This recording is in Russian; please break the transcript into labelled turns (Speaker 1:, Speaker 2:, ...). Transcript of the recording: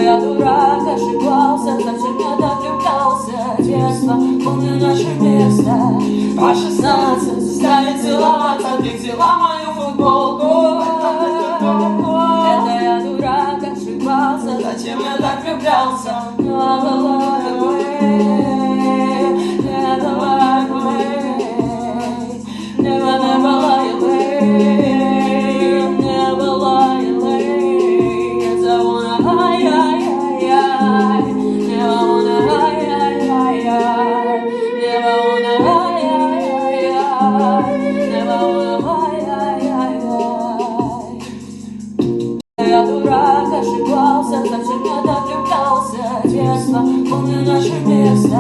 Speaker 1: Я дурак, ошибался, зачем я так влюблялся? Детство, помню наше место. По 16 стали целоваться, ты взяла мою футболку. Это я дурак, ошибался, зачем я так влюблялся? Я дурак, ошибался, зачем я так влюблялся? Детство, помню наше место.